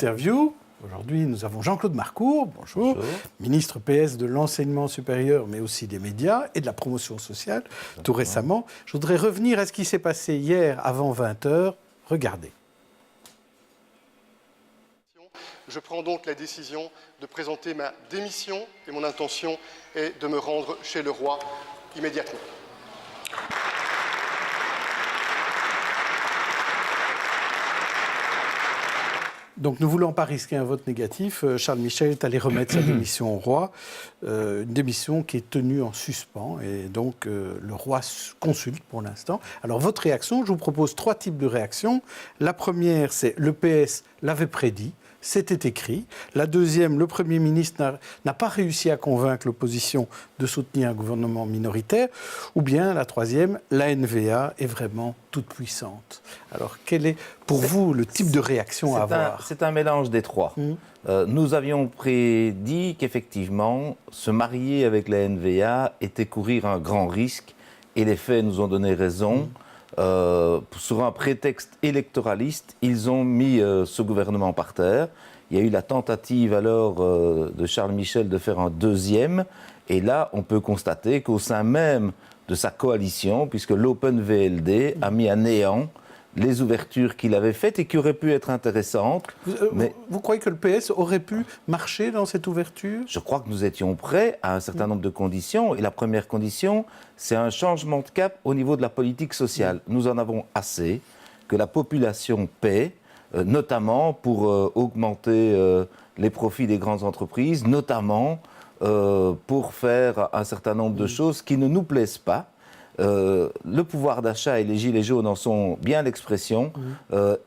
interview. Aujourd'hui, nous avons Jean-Claude Marcourt, bonjour, ministre PS de l'enseignement supérieur, mais aussi des médias et de la promotion sociale, tout récemment. Je voudrais revenir à ce qui s'est passé hier avant 20h. Regardez. Je prends donc la décision de présenter ma démission et mon intention est de me rendre chez le roi immédiatement. Donc, ne voulant pas risquer un vote négatif, Charles Michel est allé remettre sa démission au roi, une démission qui est tenue en suspens, et donc le roi consulte pour l'instant. Alors, votre réaction, je vous propose 3 types de réactions. La première, c'est le PS l'avait prédit. C'était écrit. La deuxième, le Premier ministre n'a pas réussi à convaincre l'opposition de soutenir un gouvernement minoritaire. Ou bien, la troisième, la NVA est vraiment toute puissante. Alors, quel est pour vous le type de réaction à avoir ? C'est un mélange des trois. Nous avions prédit qu'effectivement, se marier avec la NVA était courir un grand risque. Et les faits nous ont donné raison. Sur un prétexte électoraliste, ils ont mis ce gouvernement par terre. Il y a eu la tentative alors de Charles Michel de faire un deuxième. Et là, on peut constater qu'au sein même de sa coalition, puisque l'Open VLD a mis à néant les ouvertures qu'il avait faites et qui auraient pu être intéressantes. Vous croyez que le PS aurait pu marcher dans cette ouverture ? Je crois que nous étions prêts à un certain nombre de conditions. Et la première condition, c'est un changement de cap au niveau de la politique sociale. Nous en avons assez que la population paie, notamment pour augmenter les profits des grandes entreprises, notamment pour faire un certain nombre de choses qui ne nous plaisent pas. Le pouvoir d'achat et les gilets jaunes en sont bien l'expression,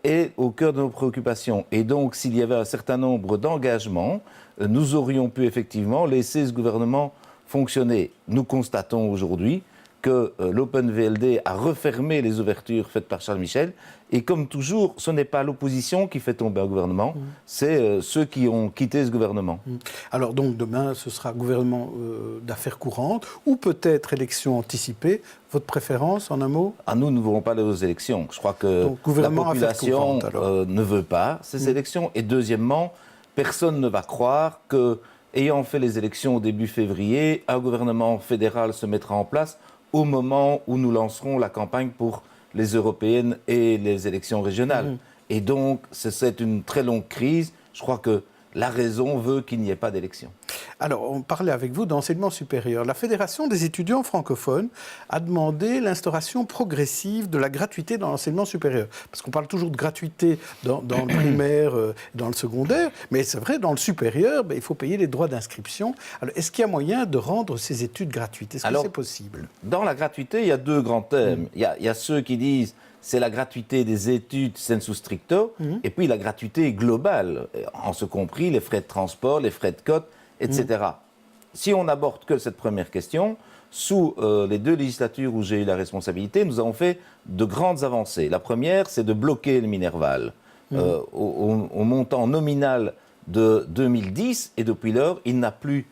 est au cœur de nos préoccupations. Et donc, s'il y avait un certain nombre d'engagements, nous aurions pu effectivement laisser ce gouvernement fonctionner. Nous constatons aujourd'hui que l'Open VLD a refermé les ouvertures faites par Charles Michel. Et comme toujours, ce n'est pas l'opposition qui fait tomber un gouvernement, c'est ceux qui ont quitté ce gouvernement. Alors donc demain, ce sera gouvernement d'affaires courantes ou peut-être élection anticipée. Votre préférence, en un mot ? Nous ne voulons pas aller aux élections. Je crois que donc, la population ne veut pas ces élections. Et deuxièmement, personne ne va croire que, ayant fait les élections au début février, un gouvernement fédéral se mettra en place au moment où nous lancerons la campagne pour les européennes et les élections régionales. Et donc, c'est une très longue crise. Je crois que la raison veut qu'il n'y ait pas d'élection. Alors, on parlait avec vous d'enseignement supérieur. La Fédération des étudiants francophones a demandé l'instauration progressive de la gratuité dans l'enseignement supérieur. Parce qu'on parle toujours de gratuité dans le primaire, dans le secondaire, mais c'est vrai, dans le supérieur, il faut payer les droits d'inscription. Alors, est-ce qu'il y a moyen de rendre ces études gratuites ? Est-ce que c'est possible ? Dans la gratuité, il y a 2 grands thèmes. Il y a ceux qui disent c'est la gratuité des études sensu stricto, et puis la gratuité globale, en ce compris les frais de transport, les frais de cote, etc. Si on n'aborde que cette première question, sous les 2 législatures où j'ai eu la responsabilité, nous avons fait de grandes avancées. La première, c'est de bloquer le Minerval au montant nominal de 2010, et depuis lors, il n'a plus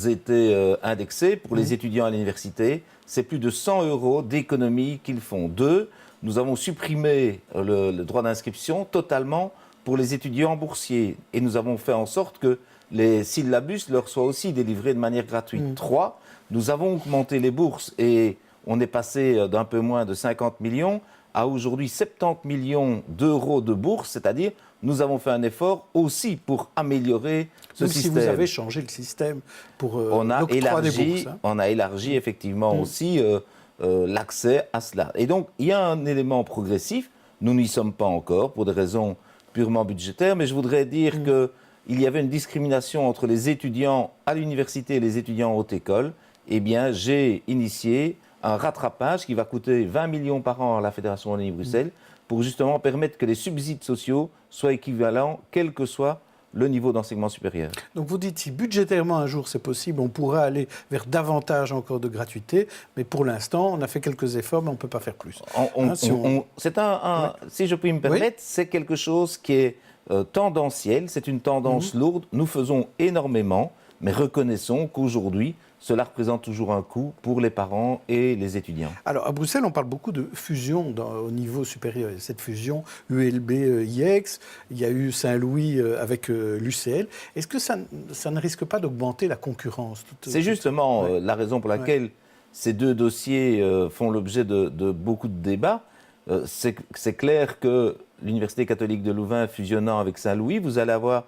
été indexé pour les étudiants à l'université. C'est plus de 100 € d'économie qu'ils font. 2, nous avons supprimé le droit d'inscription totalement pour les étudiants boursiers. Et nous avons fait en sorte que les syllabus leur soient aussi délivrés de manière gratuite. 3, nous avons augmenté les bourses et on est passé d'un peu moins de 50 millions à aujourd'hui 70 millions d'euros de bourses, c'est-à-dire nous avons fait un effort aussi pour améliorer ce système. Si vous avez changé le système pour on a élargi, on a élargi effectivement aussi l'accès à cela. Et donc, il y a un élément progressif. Nous n'y sommes pas encore pour des raisons purement budgétaires, mais je voudrais dire qu'il y avait une discrimination entre les étudiants à l'université et les étudiants en haute école. Eh bien, j'ai initié un rattrapage qui va coûter 20 millions par an à la Fédération Wallonie-Bruxelles pour justement permettre que les subsides sociaux soient équivalents, quel que soit le niveau d'enseignement supérieur. Donc vous dites, si budgétairement un jour c'est possible, on pourra aller vers davantage encore de gratuité, mais pour l'instant, on a fait quelques efforts, mais on ne peut pas faire plus. Si je puis me permettre, c'est quelque chose qui est tendanciel, c'est une tendance lourde. Nous faisons énormément, mais reconnaissons qu'aujourd'hui, cela représente toujours un coût pour les parents et les étudiants. Alors, à Bruxelles, on parle beaucoup de fusion au niveau supérieur. Cette fusion ULB-IEX, il y a eu Saint-Louis avec l'UCL. Est-ce que ça ne risque pas d'augmenter la concurrence? C'est justement la raison pour laquelle ces deux dossiers font l'objet de beaucoup de débats. C'est clair que l'Université catholique de Louvain fusionnant avec Saint-Louis, vous allez avoir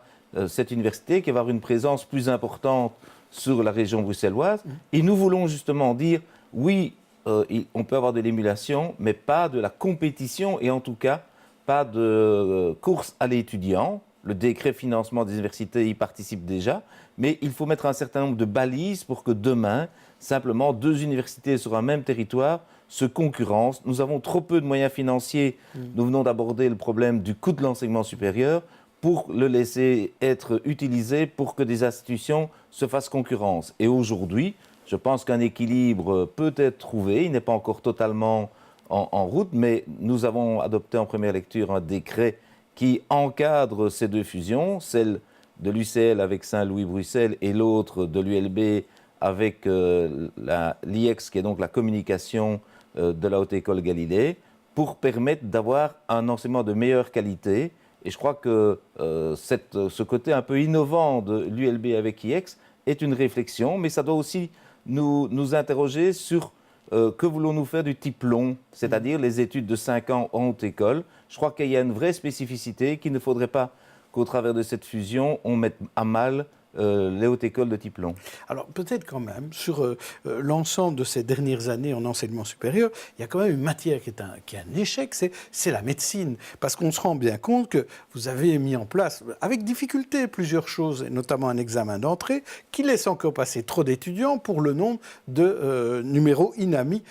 cette université qui va avoir une présence plus importante sur la région bruxelloise. Et nous voulons justement dire, oui, on peut avoir de l'émulation, mais pas de la compétition et en tout cas pas de course à l'étudiant. Le décret financement des universités y participe déjà, mais il faut mettre un certain nombre de balises pour que demain, simplement, deux universités sur un même territoire se concurrencent. Nous avons trop peu de moyens financiers. Nous venons d'aborder le problème du coût de l'enseignement supérieur pour le laisser être utilisé pour que des institutions se fassent concurrence. Et aujourd'hui, je pense qu'un équilibre peut être trouvé. Il n'est pas encore totalement en route, mais nous avons adopté en première lecture un décret qui encadre ces deux fusions, celle de l'UCL avec Saint-Louis-Bruxelles et l'autre de l'ULB avec l'IEX, qui est donc la communication de la Haute École Galilée, pour permettre d'avoir un enseignement de meilleure qualité. Et je crois que ce côté un peu innovant de l'ULB avec IEX est une réflexion, mais ça doit aussi nous interroger sur que voulons-nous faire du type long, c'est-à-dire les études de 5 ans en haute école. Je crois qu'il y a une vraie spécificité qu'il ne faudrait pas qu'au travers de cette fusion, on mette à mal les hautes écoles de type long. Alors peut-être quand même, sur l'ensemble de ces dernières années en enseignement supérieur, il y a quand même une matière qui est un échec, c'est la médecine. Parce qu'on se rend bien compte que vous avez mis en place, avec difficulté, plusieurs choses, et notamment un examen d'entrée, qui laisse encore passer trop d'étudiants pour le nombre de numéros INAMI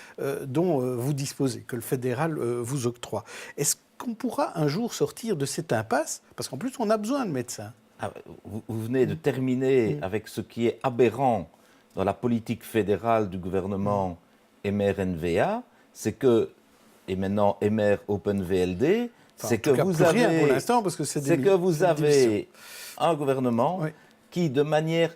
dont vous disposez, que le fédéral vous octroie. Est-ce qu'on pourra un jour sortir de cette impasse? Parce qu'en plus, on a besoin de médecins. Vous venez de terminer avec ce qui est aberrant dans la politique fédérale du gouvernement MR-NVA, c'est que, et maintenant MR-OpenVLD, c'est que vous avez, rien pour l'instant parce que c'est que vous avez un gouvernement qui, de manière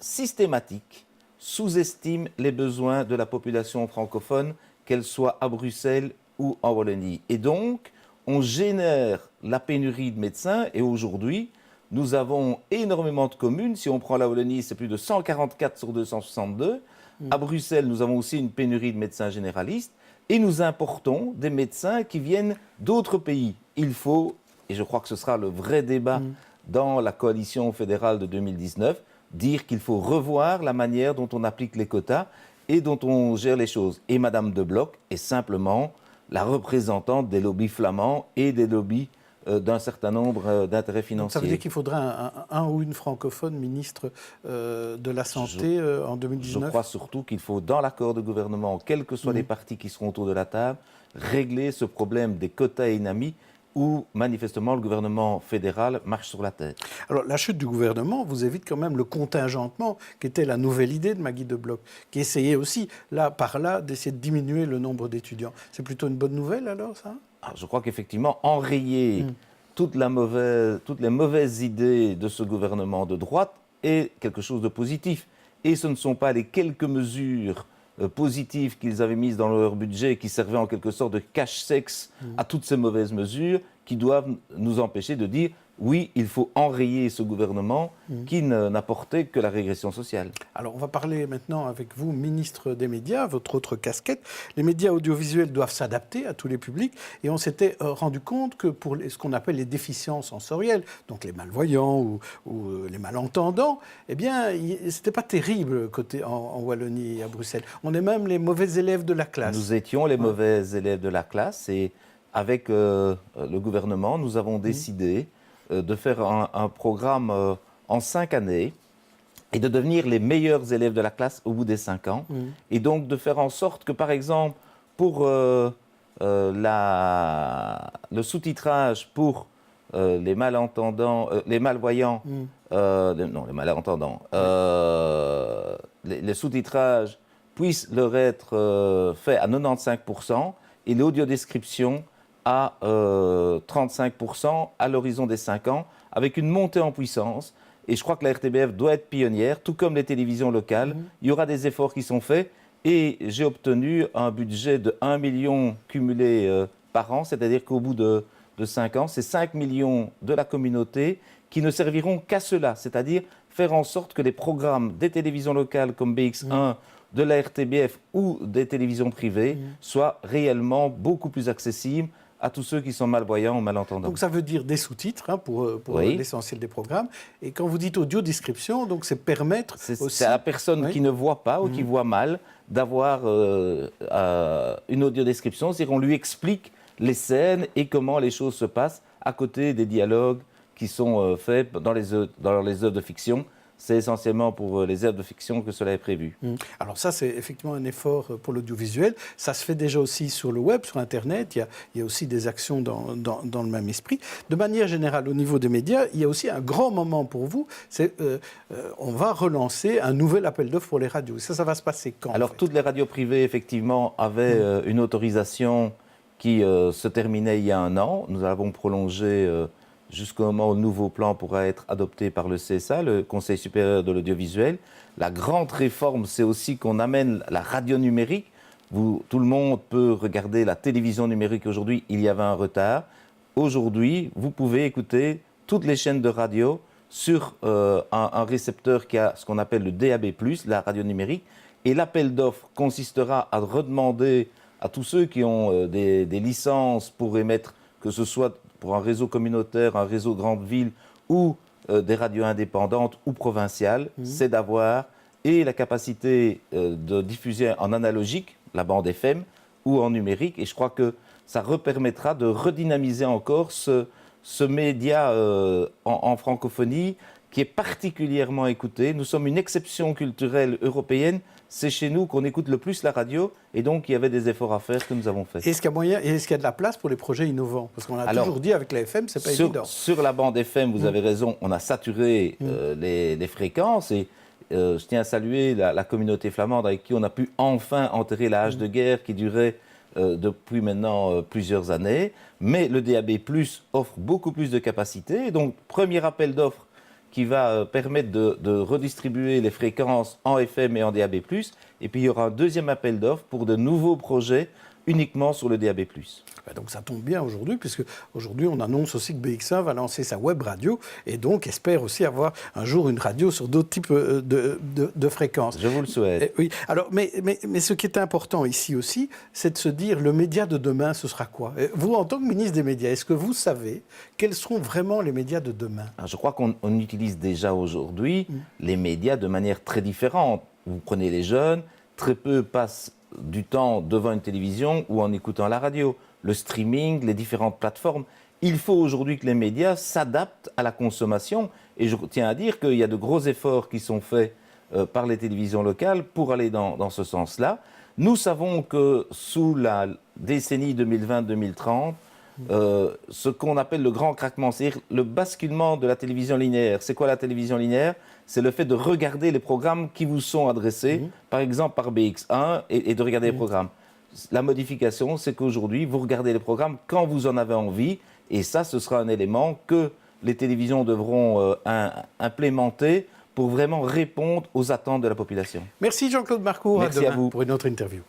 systématique, sous-estime les besoins de la population francophone, qu'elle soit à Bruxelles ou en Wallonie. Et donc, on génère la pénurie de médecins et aujourd'hui, nous avons énormément de communes. Si on prend la Wallonie, c'est plus de 144 sur 262. À Bruxelles, nous avons aussi une pénurie de médecins généralistes. Et nous importons des médecins qui viennent d'autres pays. Il faut, et je crois que ce sera le vrai débat dans la coalition fédérale de 2019, dire qu'il faut revoir la manière dont on applique les quotas et dont on gère les choses. Et Madame de Blok est simplement la représentante des lobbies flamands et des lobbies d'un certain nombre d'intérêts financiers. Donc ça veut dire qu'il faudrait un ou une francophone ministre de la Santé en 2019 ? Je crois surtout qu'il faut, dans l'accord de gouvernement, quels que soient les partis qui seront autour de la table, régler ce problème des quotas INAMI où, manifestement, le gouvernement fédéral marche sur la tête. Alors, la chute du gouvernement vous évite quand même le contingentement, qui était la nouvelle idée de Maggie de Blok, qui essayait aussi, là, par là, d'essayer de diminuer le nombre d'étudiants. C'est plutôt une bonne nouvelle, alors, ça ? Je crois qu'effectivement, enrayer toutes les mauvaises idées de ce gouvernement de droite est quelque chose de positif. Et ce ne sont pas les quelques mesures positives qu'ils avaient mises dans leur budget qui servaient en quelque sorte de cache-sexe à toutes ces mauvaises mesures qui doivent nous empêcher de dire oui, il faut enrayer ce gouvernement qui n'apportait que la régression sociale. Alors, on va parler maintenant avec vous, ministre des Médias, votre autre casquette. Les médias audiovisuels doivent s'adapter à tous les publics et on s'était rendu compte que pour ce qu'on appelle les déficients sensoriels, donc les malvoyants ou les malentendants, eh bien, c'était pas terrible côté en Wallonie et à Bruxelles. On est même les mauvais élèves de la classe. Nous étions les mauvais élèves de la classe et avec le gouvernement, nous avons décidé de faire un programme en 5 années et de devenir les meilleurs élèves de la classe au bout des 5 ans. Et donc de faire en sorte que, par exemple, pour le sous-titrage pour les malentendants, les malvoyants, non, les malentendants, les sous-titrages puissent leur être faits à 95% et l'audiodescription à 35% à l'horizon des 5 ans, avec une montée en puissance. Et je crois que la RTBF doit être pionnière, tout comme les télévisions locales. Il y aura des efforts qui sont faits. Et j'ai obtenu un budget de 1 million cumulé par an, c'est-à-dire qu'au bout de 5 ans, c'est 5 millions de la communauté qui ne serviront qu'à cela, c'est-à-dire faire en sorte que les programmes des télévisions locales comme BX1, de la RTBF ou des télévisions privées soient réellement beaucoup plus accessibles à tous ceux qui sont malvoyants ou malentendants. Donc ça veut dire des sous-titres pour Oui. l'essentiel des programmes. Et quand vous dites audio-description, donc c'est permettre aussi... C'est à la personne qui ne voit pas ou qui voit mal d'avoir une audiodescription, c'est-à-dire qu'on lui explique les scènes et comment les choses se passent à côté des dialogues qui sont faits dans les œuvres de fiction. C'est essentiellement pour les œuvres de fiction que cela est prévu. Alors ça, c'est effectivement un effort pour l'audiovisuel. Ça se fait déjà aussi sur le web, sur Internet. Il y a aussi des actions dans le même esprit. De manière générale, au niveau des médias, il y a aussi un grand moment pour vous. On va relancer un nouvel appel d'offres pour les radios. Ça va se passer quand? Alors, toutes les radios privées, effectivement, avaient une autorisation qui se terminait il y a 1 an. Nous avons prolongé jusqu'au moment où le nouveau plan pourra être adopté par le CSA, le Conseil supérieur de l'audiovisuel. La grande réforme, c'est aussi qu'on amène la radio numérique. Tout le monde peut regarder la télévision numérique aujourd'hui, il y avait un retard. Aujourd'hui, vous pouvez écouter toutes les chaînes de radio sur un récepteur qui a ce qu'on appelle le DAB+, la radio numérique. Et l'appel d'offres consistera à redemander à tous ceux qui ont des licences pour émettre, que ce soit pour un réseau communautaire, un réseau grande ville ou des radios indépendantes ou provinciales, c'est d'avoir et la capacité de diffuser en analogique, la bande FM, ou en numérique. Et je crois que ça permettra de redynamiser encore ce média en francophonie qui est particulièrement écouté. Nous sommes une exception culturelle européenne. C'est chez nous qu'on écoute le plus la radio, et donc il y avait des efforts à faire que nous avons faits. Est-ce qu'il y a moyen, et est-ce qu'il y a de la place pour les projets innovants? Parce qu'on a toujours dit avec la FM, c'est pas évident. Sur la bande FM, vous avez raison, on a saturé les fréquences, et je tiens à saluer la communauté flamande avec qui on a pu enfin enterrer la hache de guerre qui durait depuis maintenant plusieurs années. Mais le DAB+ offre beaucoup plus de capacité. Donc, premier appel d'offres qui va permettre de redistribuer les fréquences en FM et en DAB+. Et puis il y aura un deuxième appel d'offres pour de nouveaux projets uniquement sur le DAB+. Donc ça tombe bien aujourd'hui, puisque aujourd'hui on annonce aussi que BX1 va lancer sa web radio et donc espère aussi avoir un jour une radio sur d'autres types de fréquences. Je vous le souhaite. Oui. Alors, mais ce qui est important ici aussi, c'est de se dire le média de demain, ce sera quoi? Vous, en tant que ministre des médias, est-ce que vous savez quels seront vraiment les médias de demain? Alors, je crois qu'on utilise déjà aujourd'hui les médias de manière très différente. Vous prenez les jeunes, très peu passent du temps devant une télévision ou en écoutant la radio. Le streaming, les différentes plateformes. Il faut aujourd'hui que les médias s'adaptent à la consommation. Et je tiens à dire qu'il y a de gros efforts qui sont faits par les télévisions locales pour aller dans ce sens-là. Nous savons que sous la décennie 2020-2030, ce qu'on appelle le grand craquement, c'est-à-dire le basculement de la télévision linéaire. C'est quoi la télévision linéaire? C'est le fait de regarder les programmes qui vous sont adressés, par exemple par BX1, et de regarder les programmes. La modification, c'est qu'aujourd'hui, vous regardez les programmes quand vous en avez envie, et ça, ce sera un élément que les télévisions devront implémenter pour vraiment répondre aux attentes de la population. Merci Jean-Claude Marcourt. Merci à vous pour une autre interview.